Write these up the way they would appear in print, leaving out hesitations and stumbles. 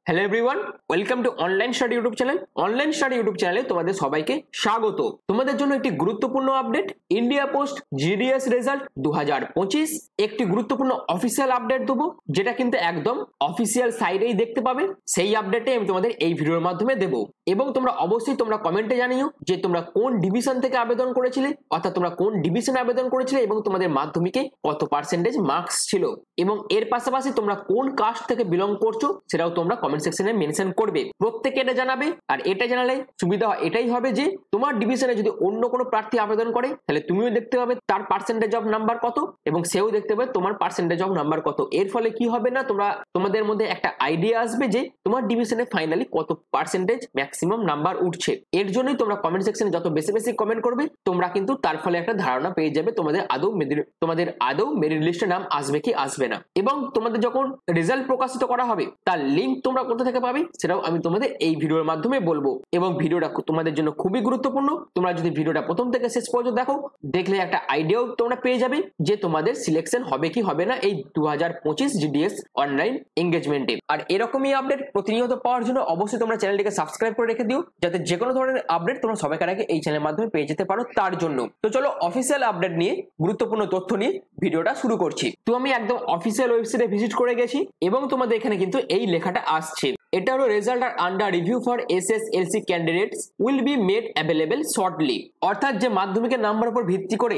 Hello everyone, welcome to online study YouTube channel. Online study YouTube চ্যানেলে তোমাদের সবাইকে স্বাগত। তোমাদের জন্য একটি গুরুত্বপূর্ণ update, India post GDS result 2025 একটি গুরুত্বপূর্ণ অফিসিয়াল আপডেট দেবো, যেটা কিন্তু একদম অফিসিয়াল সাইটেই দেখতে পাবে। সেই আপডেটে আমি তোমাদের এই ভিডিওর মাধ্যমে দেবো এবং তোমরা অবশ্যই তোমরা কমেন্টে জানিও যে তোমরা কোন ডিভিশন থেকে আবেদন করেছিলে, অর্থাৎ তোমরা কোন ডিভিশনে আবেদন করেছিলে এবং তোমাদের মাধ্যমিকে কত পার্সেন্টেজ মার্কস ছিল, এবং এর পাশাপাশি তোমরা কোন কাস্ট থেকে বিলং করছো সেটাও তোমরা কমেন্ট সেকশনে মেনশন করবে। প্রত্যেকে এটা জানাবে। আর এটা জানালে সুবিধা এটাই হবে যে তোমার ডিভিশনে যদি অন্য কোনো প্রার্থী আবেদন করে তাহলে তুমিও দেখতে পাবে তার পার্সেন্টেজ অফ নাম্বার কত এবং সেও দেখতে পাবে তোমার পার্সেন্টেজ অফ নাম্বার কত। এর ফলে কি হবে না, তোমাদের মধ্যে একটা আইডিয়া আসবে যে তোমার ডিভিশনে ফাইনালি কত পার্সেন্টেজ ম্যাক্সিমাম নাম্বার উঠছে। এর জন্যই তোমরা কমেন্ট সেকশনে যত বেশি বেশি কমেন্ট করবে তোমরা কিন্তু তার ফলে একটা ধারণা পেয়ে যাবে তোমাদের আদৌ মেরিট লিস্টে নাম আসবে কি আসবে না। এবং তোমাদের যখন রেজাল্ট প্রকাশিত করা হবে তার লিঙ্ক তোমরা কোথা থেকে পাবে সেটাও আমি তোমাদের এই ভিডিওর মাধ্যমে বলবো। এবং ভিডিওটা তোমাদের জন্য খুবই গুরুত্বপূর্ণ। তোমরা যদি ভিডিওটা প্রথম থেকে শেষ পর্যন্ত দেখো, দেখলে একটা আইডিয়াও তোমরা পেয়ে যাবে যে তোমাদের সিলেকশন হবে কি হবে না এই 2025 জিডিএস অনলাইন এঙ্গেজমেন্টে। আর এরকমই আপডেট প্রতিনিয়ত পাওয়ার জন্য অবশ্যই তোমরা চ্যানেলটিকে সাবস্ক্রাইব করে রেখে দিও, যাতে যে কোনো ধরনের আপডেট তোমরা সবাইকার আগে এই চ্যানেলের মাধ্যমে পেয়ে যেতে পারো। তার জন্য তো চলো অফিসিয়াল আপডেট নিয়ে, গুরুত্বপূর্ণ তথ্য নিয়ে ভিডিওটা শুরু করছি। তো আমি একদম অফিসিয়াল ওয়েবসাইটে ভিজিট করে গেছি এবং তোমাদের এখানে কিন্তু এই লেখাটা আসছে, এটা হলো result are under review for SSLC candidates will be made available shortly. অর্থাৎ যে মাধ্যমিকের নাম্বার উপর ভিত্তি করে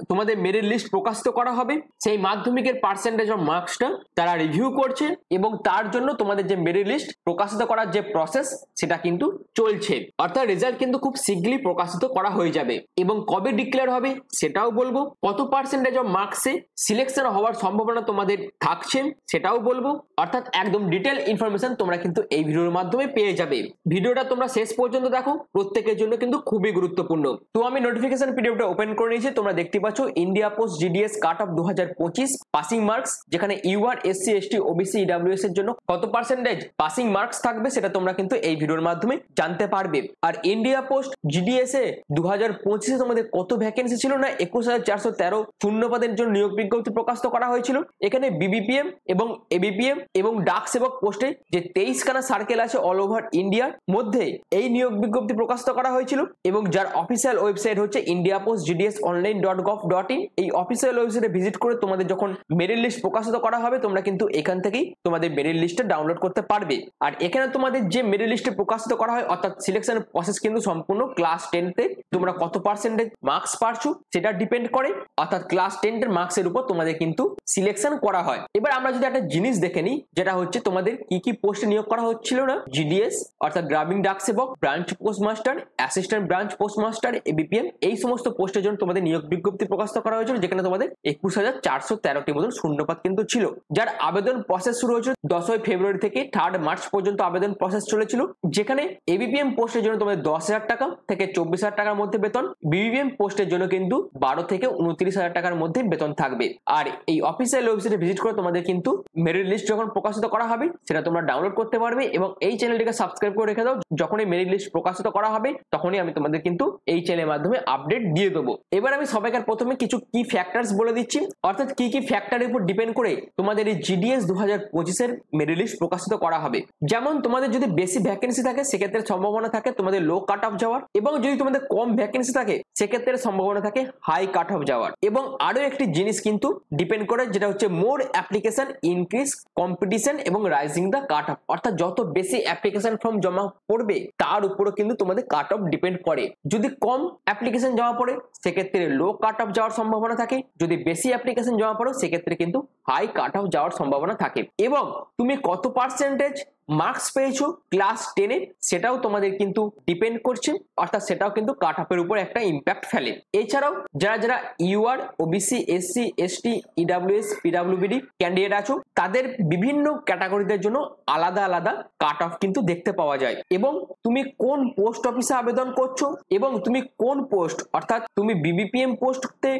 তোমাদের মেরিট লিস্ট প্রকাশিত করা হবে, সেই মাধ্যমিকের পার্সেন্টেজ অফ মার্কসটা তারা রিভিউ করছে এবং তার জন্য তোমাদের যে মেরিট লিস্ট প্রকাশিত করার যে প্রসেস সেটা কিন্তু চলছে। অর্থাৎ রেজাল্ট কিন্তু খুব শীঘ্রই প্রকাশিত করা হয়ে যাবে এবং কবে ডিক্লেয়ার হবে সেটাও বলবো, কত পার্সেন্টেজ অফ মার্কসে সিলেকশন হওয়ার সম্ভাবনা তোমাদের থাকছে সেটাও বলবো। অর্থাৎ একদম ডিটেল ইনফরমেশন তোমরা কিন্তু এই ভিডিওর মাধ্যমে পেয়ে যাবে। ভিডিওটা তোমরা শেষ পর্যন্ত দেখো, প্রত্যেকের জন্য কিন্তু খুবই গুরুত্বপূর্ণ। তো আমি নোটিফিকেশন পিডিএফটা ওপেন করে নিয়েছি, তোমরা দেখতে পাচ্ছ India post GDS cut off 2025 passing marks, যেখানে UR SC ST OBC EWS এর জন্য কত পার্সেন্টেজ পাসিং মার্কস থাকবে সেটা তোমরা কিন্তু এই ভিডিওর মাধ্যমে জানতে পারবে। আর ইন্ডিয়া পোস্ট জিডিএস এ 2025 তোমাদের কত ভ্যাকেন্সি ছিল না, 21,413 শূন্যপদের জন্য নিয়োগ বিজ্ঞপ্তি প্রকাশিত করা হয়েছিল। এখানে বিবিপিএম এবং এবিপিএম এবং ডাক সেবক পোস্টে যে 23খানা সার্কেল আছে অল ওভার ইন্ডিয়ার মধ্যে এই নিয়োগ বিজ্ঞপ্তি প্রকাশিত করা হয়েছিল এবং যার অফিসিয়াল ওয়েবসাইট হচ্ছে indiapost.gds.online.in। এই অফিসিয়াল ওয়েবসাইটে ভিজিট করে তোমাদের যখন মেরিট লিস্ট প্রকাশিত করা হবে তোমরা কিন্তু এখান থেকেই তোমাদের মেরিট লিস্টটা ডাউনলোড করতে পারবে। আর এখানে তোমাদের যে মেরিট লিস্টে প্রকাশিত করা হয় অর্থাৎ সিলেকশন প্রসেস কিন্তু সম্পূর্ণ ক্লাস 10 তে তোমরা কত পার্সেন্টেজ মার্কস পাচ্ছো সেটা ডিপেন্ড করে, অর্থাৎ ক্লাস 10 এর মার্কসের উপর তোমাদের কিন্তু সিলেকশন করা হয়। এবার আমরা যদি একটা জিনিস দেখে নিই, যেটা হচ্ছে তোমাদের কি কি পোস্টে নিয়োগ করা হচ্ছিল না জিডিএস, অর্থাৎ গ্রামীণ ডাক সেবক, branch postmaster, assistant branch postmaster, ABPM, এই সমস্ত পোস্টের জন্য তোমাদের নিয়োগ বিজ্ঞপ্তি প্রকাশিত করা হয়েছিল, যেখানে তোমাদের 21,413টি মতন শূন্যপদ কিন্তু ছিল। যার আবেদন প্রসেস শুরু হয়েছিল 10ই ফেব্রুয়ারি থেকে 3 মার্চ পর্যন্ত আবেদন প্রসেস চলেছিল। যেখানে এবিপিএম পোস্টের জন্য তোমাদের 10,000 টাকা থেকে 24,000 টাকার মধ্যে বেতন, বিবিপিএম পোস্টের জন্য কিন্তু 12 থেকে 29,000 টাকার মধ্যে বেতন থাকবে। আর এই অফিসিয়াল ওয়েবসাইটে ভিজিট করে তোমাদের কিন্তু মেরিট লিস্ট যখন প্রকাশিত করা হবে সেটা তোমরা ডাউনলোড করতে পারবে এবং এই চ্যানেলটিকে সাবস্ক্রাইব করে রেখে দাও। যখনই মেরিট লিস্ট প্রকাশিত করা হবে তখনই আমি তোমাদের কিন্তু এই চ্যানেলের মাধ্যমে আপডেট দিয়ে দেবো। এবার আমি সবাইকার প্রথমে কিছু কি ফ্যাক্টরস বলে দিচ্ছি, অর্থাৎ কি কি ফ্যাক্টরের উপর ডিপেন্ড করে তোমাদের এই জিডিএস 2025 এর মেরিট লিস্ট প্রকাশিত করা হবে। যেমন তোমাদের যদি বেশি ভ্যাকেন্সি থাকে সেক্ষেত্রে সম্ভাবনা থাকে তোমাদের লো কাট অফ যাওয়ার, এবং যদি তোমাদের কম ভ্যাকেন্সি থাকে সেক্ষেত্রে সম্ভাবনা থাকে হাই কাট অফ যাওয়ার। এবং আরো একটি জিনিস কিন্তু ডিপেন্ড করে, যেটা হচ্ছে মোর অ্যাপ্লিকেশন ইনক্রিজ কম্পিটিশন এবং রাইজিং দ্য কাট অফ। অর্থাৎ যত বেশি অ্যাপ্লিকেশন ফর্ম জমা পড়বে তার উপরও কিন্তু তোমাদের কাট অফ ডিপেন্ড করে। যদি কম অ্যাপ্লিকেশন জমা পড়ে সেক্ষেত্রে লো কাট অফ যাওয়ার সম্ভাবনা থাকে, যদি বেশি অ্যাপ্লিকেশন জমা পড়ে সেক্ষেত্রে কিন্তু হাই কাট অফ যাওয়ার সম্ভাবনা থাকে। এবং তুমি কত পার্সেন্টেজ মার্কস পেয়েছো ক্লাস 10 এ সেটাও তোমাদের কিন্তু ডিপেন্ড করছে, অর্থাৎ সেটাও কিন্তু কাট অফের উপর একটা ইম্প্যাক্ট ফেলে। এছাড়াও যারা UR OBC SC ST EWS পিডব্লিউবিডি ক্যান্ডিডেট আছো তাদের বিভিন্ন ক্যাটাগরিদের জন্য আলাদা আলাদা কাট অফ কিন্তু দেখতে পাওয়া যায়। এবং তুমি কোন পোস্ট অফিসে আবেদন করছো এবং তুমি কোন পোস্ট, অর্থাৎ তুমি বিবিপিএম পোস্টতে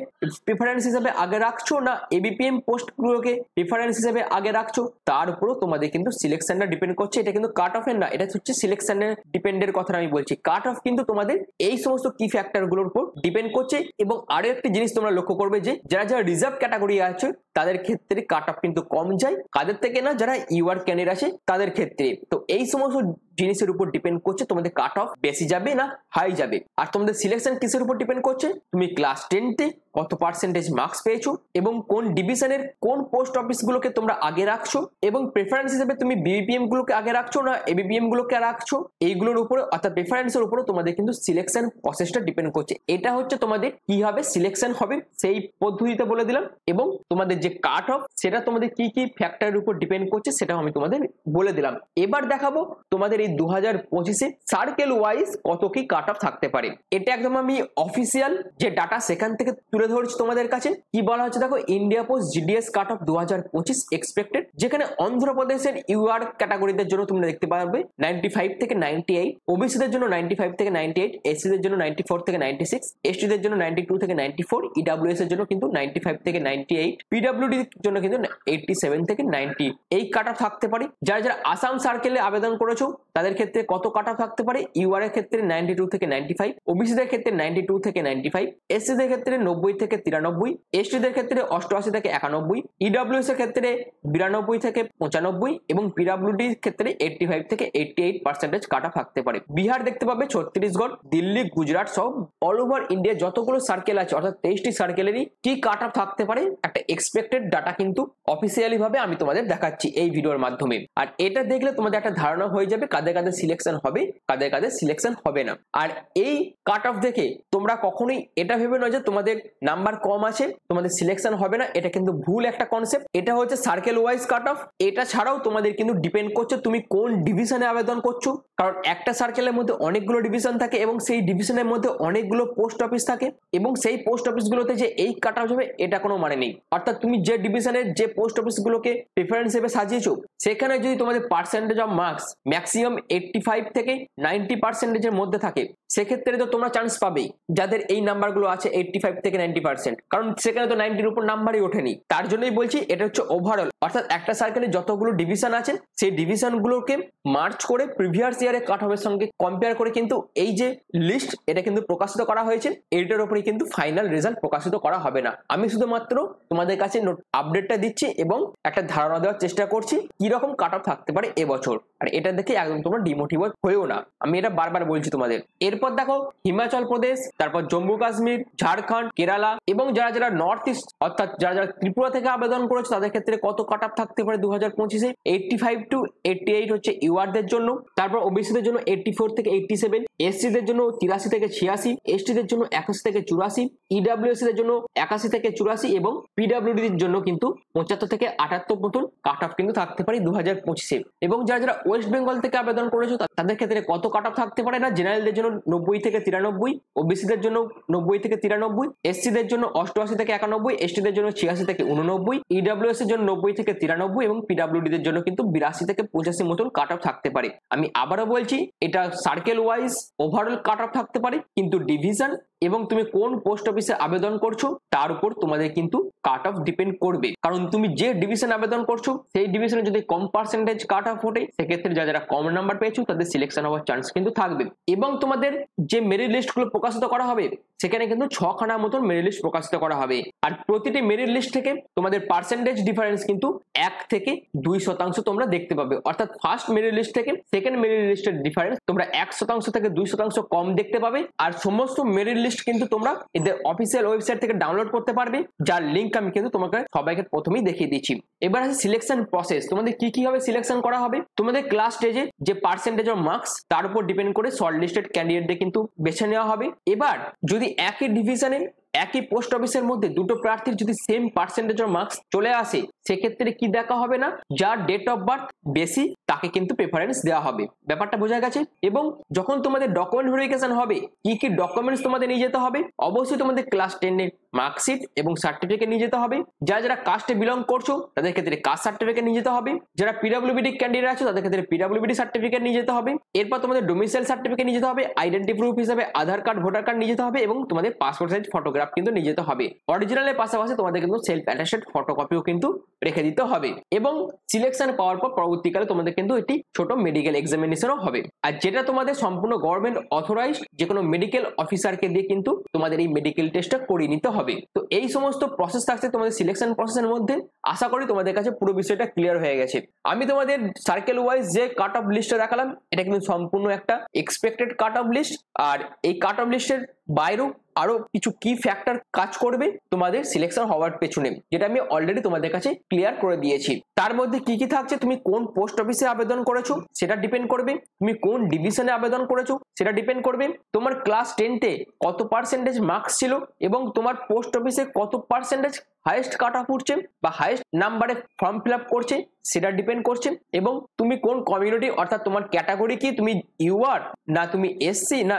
প্রেফারেন্স হিসেবে আগে রাখছো না এবিপিএম পোস্টগুলোকে প্রেফারেন্স হিসেবে আগে রাখছো, তার উপরও তোমাদের কিন্তু সিলেকশনটা ডিপেন্ড করছে, এটা কিন্তু কাট অফের না, এটা হচ্ছে সিলেকশনের ডিপেন্ডের কথা আমি বলছি। কাট অফ কিন্তু তোমাদের এই সমস্ত কি ফ্যাক্টর গুলোর উপর ডিপেন্ড করছে। এবং আরো একটি জিনিস তোমরা লক্ষ্য করবে যে যারা যারা রিজার্ভ ক্যাটাগরি আছে তাদের ক্ষেত্রে কাট অফ কিন্তু কম যায়, কাদের থেকে না, যারা ইউআর ক্যান্ডিডেট আছে তাদের ক্ষেত্রে। তো এই সমস্ত জিনিসের উপর ডিপেন্ড করছে তোমাদের কাট অফ বেশি যাবে না হাই যাবে। আর তোমাদের সিলেকশন কিসের উপর ডিপেন্ড করছে, তুমি ক্লাস 10তে কত পার্সেন্টেজ মার্কস পেয়েছো এবং কোন ডিভিশনের কোন পোস্ট অফিস গুলোকে তোমরা আগে রাখছো, এবং প্রেফারেন্স হিসেবে তুমি বিবিপিএম গুলোকে আগে রাখছো না এবিপিএম গুলোকে রাখছো, এইগুলোর উপরে অর্থাৎ প্রেফারেন্সের উপরে তোমাদের কিন্তু সিলেকশন প্রসেসটা ডিপেন্ড করছে। এটা হচ্ছে তোমাদের কি হবে সিলেকশন হবে সেই পদ্ধতিতে বলে দিলাম। এবং তোমাদের যে কাট অফ সেটা তোমাদের কি কি ফ্যাক্টরের উপর ডিপেন্ড করছে সেটাও আমি তোমাদের বলে দিলাম। এবার দেখাবো তোমাদের এই 2025-এ সার্কেল ওয়াইজ কত কি কাট অফ থাকতে পারে। এটা একদম আমি অফিসিয়াল যে ডাটা সেখান থেকে তুলে ধরছি তোমাদের কাছে। কি বলা হচ্ছে দেখো, India post GDS cut off 2025 expected, যেখানে অন্ধ্রপ্রদেশের ইউআর ক্যাটাগরিদের জন্য তোমরা দেখতে পাবে 95 থেকে 98, ওবিসিদের জন্য 95 থেকে 98, এসসিদের জন্য 94 থেকে 96, এসটিদের জন্য 92 থেকে 94, ইডব্লিউএস এর জন্য কিন্তু 95 থেকে 98, পিডব্লিউডি এর জন্য কিন্তু 87 থেকে 90 এই কাট অফ থাকতে পারে। যারা যারা আসাম সার্কেলে আবেদন করেছো তাদের ক্ষেত্রে কত কাট অফ থাকতে পারে, ইউআর এর ক্ষেত্রে 92 থেকে 95, ওবিসিদের ক্ষেত্রে 92 থেকে 95, এসসিদের ক্ষেত্রে 90 থেকে 93, এসটিদের ক্ষেত্রে 88 থেকে 91, ইডব্লিউএস এর ক্ষেত্রে 92 থেকে 95 এবং পিডব্লিউডি এর ক্ষেত্রে 85 থেকে 88% কাট অফ থাকতে পারে। বিহার দেখতে পাবে, ছত্তিশগড়, দিল্লি, গুজরাট সব অল ওভার ইন্ডিয়া যতগুলো সার্কেল আছে অর্থাৎ 23টি সার্কেলেরই কি কাট অফ থাকতে পারে একটা এক্সপেক্টেড ডাটা কিন্তু অফিসিয়ালি ভাবে আমি তোমাদের দেখাচ্ছি এই ভিডিওর মাধ্যমে। আর এটা দেখলে তোমাদের একটা ধারণা হয়ে যাবে কাদের কাদের সিলেকশন হবে কাদের কাদের সিলেকশন হবে না। আর এই কাট অফ দেখে তোমরা কখনোই এটা ভেবে নয় যে তোমাদের নাম্বার কম আছে তোমাদের সিলেকশন হবে না, এটা কিন্তু ভুল একটা কনসেপ্ট। এটা হচ্ছে সার্কেল ওয়াইজ কাট অফ। এটা ছাড়াও তোমাদের কিন্তু ডিপেন্ড করছে তুমি কোন ডিভিশনে আবেদন করছো, কারণ একটা সার্কেলের মধ্যে অনেকগুলো ডিভিশন থাকে এবং সেই ডিভিশনের মধ্যে অনেকগুলো পোস্ট অফিস থাকে এবং সেই পোস্ট অফিস গুলোতে যে এই কাট অফ হবে এটা কোনো মানে নেই। অর্থাৎ তুমি যে ডিভিশনের যে পোস্ট অফিস গুলোকে প্রেফারেন্স হিসেবে সাজিয়েছো সেখানে যদি তোমাদের পার্সেন্টেজ অফ মার্কস ম্যাক্সিমাম 85 থেকে 90% এর মধ্যে থাকে সেক্ষেত্রে তো তোমরা চান্স পাবেই যাদের এই নাম্বারগুলো আছে 85 থেকে 90%, কারণ সেখানে তো 90-র উপর নাম্বারই ওঠেনি। তার জন্যই বলছি এটা হচ্ছে ওভারঅল, অর্থাৎ একটা সার্কেলে যতগুলো ডিভিশন আছে সেই ডিভিশন গুলোকে মার্চ করে প্রিভিয়াস ইয়ারে কাট অফের সঙ্গে কম্পেয়ার করে কিন্তু এই যে লিস্ট এটা কিন্তু প্রকাশিত করা হয়েছে, এইটার উপরে কিন্তু ফাইনাল রেজাল্ট প্রকাশিত করা হবে না। আমি শুধুমাত্র তোমাদের কাছে আপডেটটা দিচ্ছি এবং একটা ধারণা দেওয়ার চেষ্টা করছি কি রকম কাট অফ থাকতে পারে এবছর। আর এটা দেখে একদম তোমরা ডিমোটিভেট হয়েও না, আমি এটা বারবার বলছি তোমাদের। এরপর দেখো হিমাচল প্রদেশ, তারপর জম্মু কাশ্মীর, ঝাড়খণ্ড, কেরালা এবং যারা যারা নর্থ ইস্ট অর্থাৎ যারা যারা ত্রিপুরা থেকে আবেদন করেছে তাদের ক্ষেত্রে কত কাট অফ থাকতে পারে 2025-এ। 85 to 88 হচ্ছে ইউআরদের জন্য, তারপর ওবিসিদের জন্য 84 থেকে 87, এসসিদের জন্য 83 থেকে 86, এসটিদের জন্য 81 থেকে 84, ইডব্লিউএস এর জন্য 81 থেকে 84 এবং পিডব্লিউডি এর জন্য কিন্তু 75 থেকে 78 মতন কাট অফ কিন্তু থাকতে পারে 2025-এ। এবং যারা যারা ওয়েস্ট বেঙ্গল থেকে আবেদন করেছো তাদের ক্ষেত্রে কত কাট অফ থাকতে পারে না, জেনারেলদের জন্য 90 থেকে 93, ওবিসিদের জন্য 90 থেকে 93, এসসিদের জন্য 88 থেকে 91, এসটিদের জন্য 86 থেকে 89, ইডব্লিউএস এর জন্য 90 থেকে 93 এবং পিডব্লিউডি এর জন্য কিন্তু 82 থেকে 85 মতন কাট অফ থাকতে পারে। আমি আবারও বলছি এটা circle wise overall cut off থাকতে পারে, কিন্তু ডিভিশন এবং তুমি কোন পোস্ট অফিসে আবেদন করছো তার উপর তোমাদের কিন্তু কাট অফ ডিপেন্ড করবে। কারণ তুমি যে ডিভিশন আবেদন করছো সেই ডিভিশনে যদি কম পার্সেন্টেজ কাট অফ ওঠে সেক্ষেত্রে যারা যারা কম নাম্বার পেয়েছো তাদের সিলেকশন হওয়ার চান্স কিন্তু থাকবে। এবং তোমাদের যে মেরিট লিস্ট গুলো প্রকাশিত করা হবে সেখানে কিন্তু 6খানা মতন মেরিট লিস্ট প্রকাশিত করা হবে। আর প্রতিটি মেরিট লিস্ট থেকে তোমাদের পার্সেন্টেজ ডিফারেন্স কিন্তু 1 থেকে 2% তোমরা দেখতে পাবে। অর্থাৎ ফার্স্ট মেরিট লিস্ট থেকে সেকেন্ড মেরিট লিস্টের ডিফারেন্স তোমরা 1% থেকে 2% কম দেখতে পাবে। আর সমস্ত মেরিট লিস্ট কিন্তু তোমরা এদের অফিসিয়াল ওয়েবসাইট থেকে ডাউনলোড করতে পারবে, যার লিংক আমি কিন্তু তোমাকে সবাইকে প্রথমেই দেখিয়ে দিচ্ছি। এবার আছে সিলেকশন প্রসেস, তোমাদের কি কি ভাবে সিলেকশন করা হবে। তোমাদের ক্লাস স্টেজে যে পার্সেন্টেজ অফ মার্কস তার উপর ডিপেন্ড করে শর্ট লিস্টেড ক্যান্ডিডেটদের কিন্তু বেছে নেওয়া হবে। এবার যদি একই ডিভিশনে একই পোস্ট অফিসের মধ্যে দুটো প্রার্থীর যদি সেম পার্সেন্টেজ অফ মার্কস চলে আসে সেক্ষেত্রে কি দেখা হবে না, যার ডেট অফ বার্থ বেশি তাকে কিন্তু প্রেফারেন্স দেওয়া হবে। ব্যাপারটা বোঝা গেছে। এবং যখন তোমাদের ডকুমেন্ট ভেরিফিকেশন হবে কি কি ডকুমেন্টস তোমাদের নিয়ে যেতে হবে, অবশ্যই তোমাদের ক্লাস 10 এর মার্কশিট এবং সার্টিফিকেট নিয়ে যেতে হবে। যারা যারা কাস্টে বিলং করছো তাদের ক্ষেত্রে কাস্ট সার্টিফিকেট নিয়ে যেতে হবে। যারা পিডব্লিউবিডি ক্যান্ডিডেট আছো তাদের ক্ষেত্রে পিডব্লিউবিডি সার্টিফিকেট নিয়ে যেতে হবে। এরপর তোমাদের ডোমিসাইল সার্টিফিকেট নিয়ে যেতে হবে, আইডেন্টি প্রুফ হিসেবে আধার কার্ড, ভোটার কার্ড নিয়ে যেতে হবে এবং তোমাদের পাসপোর্ট সাইজ ফটোগ্রাফ কিন্তু নিয়ে যেতে হবে। অরিজিনালের পাশাপাশি তোমাদের কিন্তু সেলফ অ্যাটাস্টেড ফটোকপিও কিন্তু রেখে দিতে হবে এবং সিলেকশন পাওয়ার পর পরবর্তীকালে তোমাদের কিন্তু একটি ছোট মেডিকেল এক্সামিনেশনও হবে। আর যেটা তোমাদের সম্পূর্ণ গভর্নমেন্ট অথরাইজড যে কোনো মেডিকেল অফিসারকে দিয়ে কিন্তু তোমাদের এই মেডিকেল টেস্টটা করিয়ে নিতে হবে। তো এই সমস্ত প্রসেস থাকছে তোমাদের সিলেকশন প্রসেসের মধ্যে। আশা করি তোমাদের কাছে পুরো বিষয়টা ক্লিয়ার হয়ে গেছে। আমি তোমাদের সার্কেল ওয়াইজ যে কাট অফ লিস্টটা দেখালাম এটা কিন্তু সম্পূর্ণ একটা এক্সপেক্টেড কাট অফ লিস্ট। আর এই কাট অফ লিস্টের বাইরেও আরো কিছু কি ফ্যাক্টর কাজ করবে তোমাদের সিলেকশন হওয়ার পেছনে, যেটা আমি অলরেডি তোমাদের কাছে ক্লিয়ার করে দিয়েছি। তার মধ্যে কি কি থাকছে, তুমি কোন পোস্ট অফিসে আবেদন করেছো সেটা ডিপেন্ড করবে, তুমি কোন ডিভিশনে আবেদন করেছো সেটা ডিপেন্ড করবে, তোমার ক্লাস 10-তে কত পার্সেন্টেজ মার্কস ছিল এবং তোমার পোস্ট অফিসে কত পার্সেন্টেজ হাইয়েস্ট কাট অফ উঠছে বা হাইয়েস্ট নাম্বারে ফর্ম ফিল আপ করছে সেটা ডিপেন্ড করছে, এবং তুমি কোন কমিউনিটি অর্থাৎ তোমার ক্যাটাগরি কি, তুমি ইউআর না তুমি এসসি না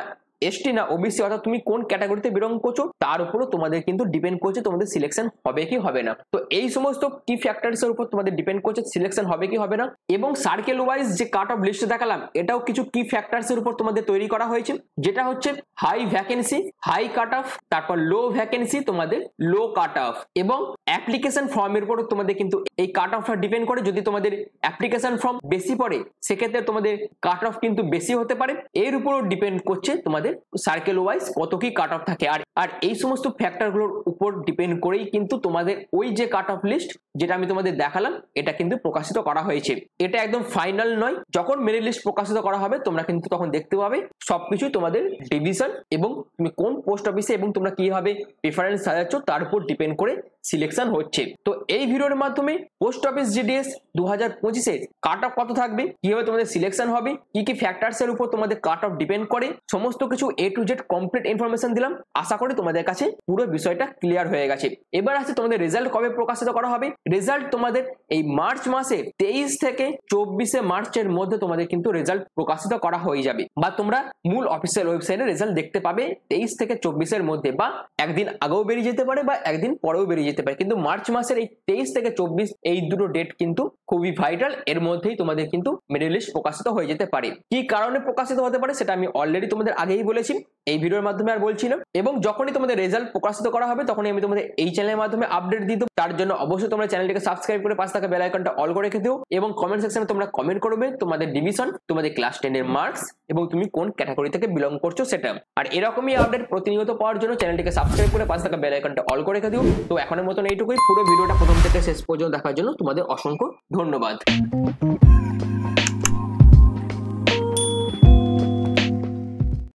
এসটি না ওবিসি অর্থাৎ তুমি কোন ক্যাটাগরিতে বিলং করছো তার উপরও তোমাদের কিন্তু ডিপেন্ড করছে তোমাদের সিলেকশন হবে কি হবে না। তো এই সমস্ত কি ফ্যাক্টরস এর উপর তোমাদের ডিপেন্ড করছে সিলেকশন হবে কি হবে না। এবং সার্কেল ওয়াইজ যে কাট অফ লিস্ট দেখালাম এটাও কিছু কি ফ্যাক্টরস এর উপর তোমাদের তৈরি করা হয়েছে, যেটা হচ্ছে high vacancy high cut off, তারপর লো ভ্যাকেন্সি তোমাদের লো কাট অফ, এবং অ্যাপ্লিকেশন ফর্মের উপর তোমাদের কিন্তু এই কাট অফটা ডিপেন্ড করে। যদি তোমাদের অ্যাপ্লিকেশন ফর্ম বেশি পড়ে সেক্ষেত্রে তোমাদের কাট অফ কিন্তু বেশি হতে পারে। এর উপরও ডিপেন্ড করছে তোমাদের সার্কেল ওয়াইজ কত কি কাট অফ থাকে। আর এই সমস্ত ফ্যাক্টর গুলোর উপর ডিপেন্ড করেই কিন্তু তোমাদের ওই যে কাট অফ লিস্ট যেটা আমি তোমাদের দেখালাম এটা কিন্তু প্রকাশিত করা হয়েছে। এটা একদম ফাইনাল নয়, যখন মেরিট লিস্ট প্রকাশিত করা হবে তোমরা কিন্তু তখন দেখতে পাবে সবকিছু তোমাদের ডিভিশন এবং তুমি কোন পোস্ট অফিসে এবং তোমরা কিভাবে প্রেফারেন্স সাজাচ্ছ তার উপর ডিপেন্ড করে সিলেকশন হচ্ছে। তো এই ভিডিওর মাধ্যমে post office GDS 2025 cut off কত থাকবে, কিভাবে তোমাদের সিলেকশন হবে, কি কি ফ্যাক্টরস এর উপর তোমাদের কাট অফ ডিপেন্ড করে, সমস্ত কিছু A to Z complete information দিলাম। আশা করি তোমাদের কাছে পুরো বিষয়টা ক্লিয়ার হয়ে গেছে। এবার আছে তোমাদের রেজাল্ট কবে প্রকাশিত করা হবে। রেজাল্ট তোমাদের এই মার্চ মাসে 23 থেকে 24 মার্চের মধ্যে তোমাদের কিন্তু রেজাল্ট প্রকাশিত করা হয়ে যাবে, বা তোমরা মূল অফিসিয়াল ওয়েবসাইটে রেজাল্ট দেখতে পাবে 23 থেকে 24 মধ্যে, বা একদিন আগেও বেরিয়ে যেতে পারে বা একদিন পরেও বেরিয়ে যেতে পারে। কিন্তু মার্চ মাসের এই 23 থেকে 24 এই দুটো ডেট কিন্তু খুবই ভাইটাল। এর মধ্যেই তোমাদের কিন্তু মেরিট লিস্ট প্রকাশিত হয়ে যেতে পারে। কি কারণে প্রকাশিত হতে পারে সেটা আমি অলরেডি তোমাদের আগেই বলেছি, এই ভিডিওর মাধ্যমে আর বলছি না। এবং যখনই তোমাদের রেজাল্ট প্রকাশিত করা হবে তখনই আমি তোমাদের এই চ্যানেলের মাধ্যমে আপডেট দিয়ে দেবো। তার জন্য অবশ্যই তোমরা চ্যানেলটিকে সাবস্ক্রাইব করে পাশে থাকা বেল আইকনটা অল করে রেখে দিও এবং কমেন্ট সেকশনে তোমরা কমেন্ট করবে তোমাদের ডিভিশন, তোমাদের ক্লাস 10 এর মার্কস এবং তুমি কোন ক্যাটাগরি থেকে বিলং করছো সেটা। আর এরকমই আপডেট প্রতিনিয়ত পাওয়ার জন্য চ্যানেলটিকে সাবস্ক্রাইব করে পাশে থাকা বেল আইকনটা অল করে রেখে দিও। তো এখনের মতন এইটুকুই। পুরো ভিডিওটা প্রথম থেকে শেষ পর্যন্ত দেখার জন্য তোমাদের অসংখ্য ধন্যবাদ।